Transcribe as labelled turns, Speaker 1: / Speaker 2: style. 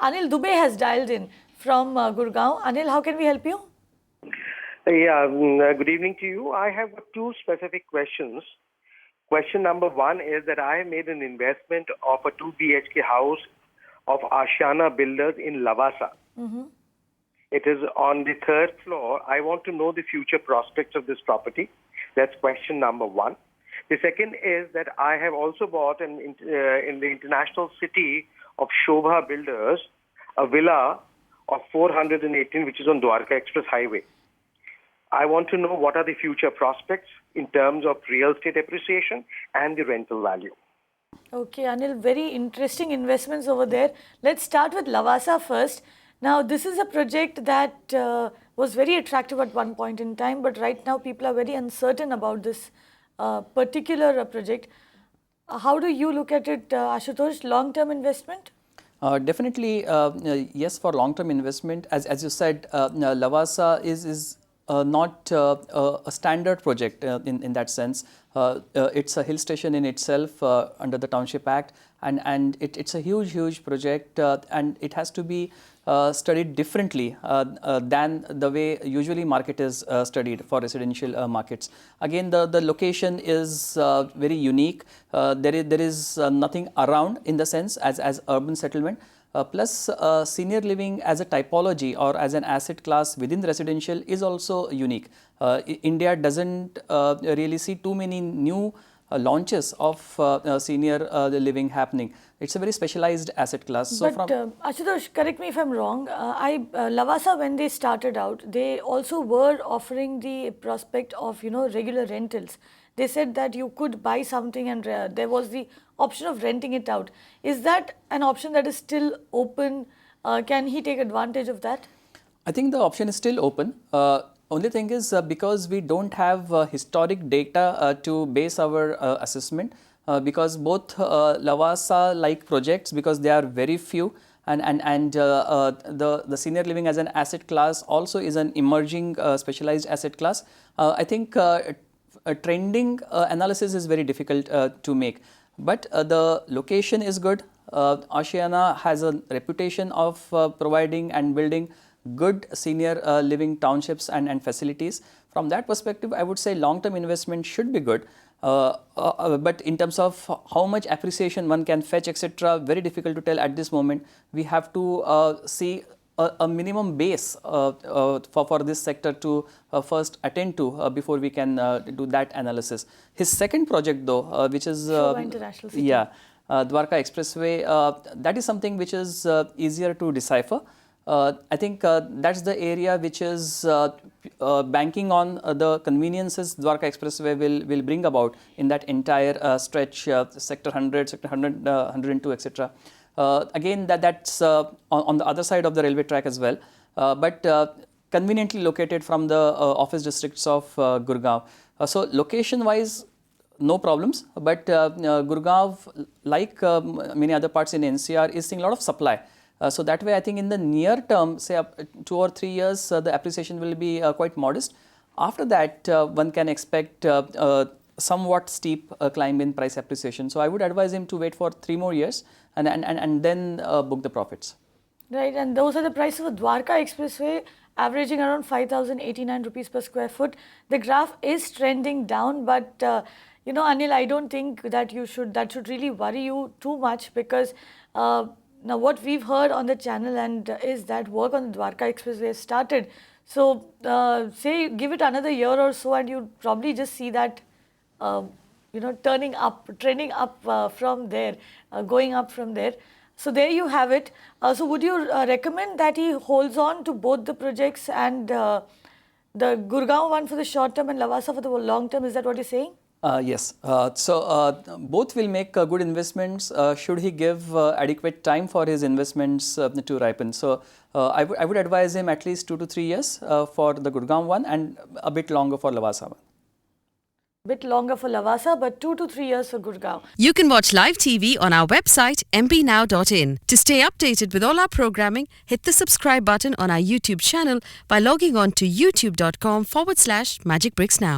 Speaker 1: Anil Dubey has dialed in from Gurgaon. Anil, how can we help you?
Speaker 2: Yeah, good evening to you. I have two specific questions. Question number one is that I made an investment of a 2 BHK house of Ashiana Builders in Lavasa.
Speaker 1: Mm-hmm.
Speaker 2: It is on the third floor. I want to know the future prospects of this property. That's question number one. The second is that I have also bought in the international city of Sobha Builders a villa of 418, which is on Dwarka Express Highway. I want to know what are the future prospects in terms of real estate appreciation and the rental value.
Speaker 1: Okay, Anil, very interesting investments over there. Let's start with Lavasa first. Now, this is a project that was very attractive at one point in time, but right now people are very uncertain about this particular project. How do you look at it, Ashutosh? Long-term investment?
Speaker 3: Definitely, yes, for long-term investment. As you said, Lavasa is not a standard project in that sense. It's a hill station in itself under the Township Act, and it's a huge project, and it has to be studied differently than the way usually market is studied for residential markets. Again, the location is very unique. There is nothing around in the sense as urban settlement. Plus, senior living as a typology or as an asset class within the residential is also unique. India doesn't really see too many new launches of senior living happening. It's a very specialized asset class.
Speaker 1: So but Ashutosh, correct me if I'm wrong. Lavasa, when they started out, they also were offering the prospect of regular rentals. They said that you could buy something and there was the option of renting it out. Is that an option that is still open? Can he take advantage of that?
Speaker 3: I think the option is still open. Only thing is because we don't have historic data to base our assessment, because both Lavasa-like projects, because they are very few, and the senior living as an asset class also is an emerging specialized asset class. I think a trending analysis is very difficult to make. But the location is good. Ashiana has a reputation of providing and building good senior living townships and facilities. From that perspective, I would say long-term investment should be good. But in terms of how much appreciation one can fetch, etc., very difficult to tell at this moment. We have to see a minimum base for this sector to first attend to before we can do that analysis. His second project though, which is
Speaker 1: Sobha International City.
Speaker 3: Yeah, Dwarka Expressway, that is something which is easier to decipher. I think that's the area which is banking on the conveniences Dwarka Expressway will bring about in that entire stretch, sector 100, sector 100, 102, etc. Again, that's on the other side of the railway track as well, but conveniently located from the office districts of Gurgaon. So location-wise, no problems, but Gurgaon, like many other parts in NCR, is seeing a lot of supply. So that way, I think in the near term, say 2 or 3 years, the appreciation will be quite modest. After that, one can expect somewhat steep climb in price appreciation. So I would advise him to wait for 3 more years and then book the profits.
Speaker 1: Right, and those are the prices of Dwarka Expressway, averaging around 5,089 rupees per square foot. The graph is trending down, but Anil, I don't think that should really worry you too much, because now what we've heard on the channel is that work on the Dwarka Expressway has started. So say give it another year or so, and you probably just see that trending up from there, going up from there. So there you have it. So would you recommend that he holds on to both the projects, and the Gurgaon one for the short term and Lavasa for the long term? Is that what you're saying?
Speaker 3: Yes. So both will make good investments should he give adequate time for his investments to ripen. So I would advise him at least 2 to 3 years for the Gurgaon one, and a bit longer for Lavasa one.
Speaker 1: Bit longer for Lavasa, but 2 to 3 years for Gurgaon.
Speaker 4: You can watch live TV on our website mpnow.in. To stay updated with all our programming, hit the subscribe button on our YouTube channel by logging on to youtube.com/magicbricksnow.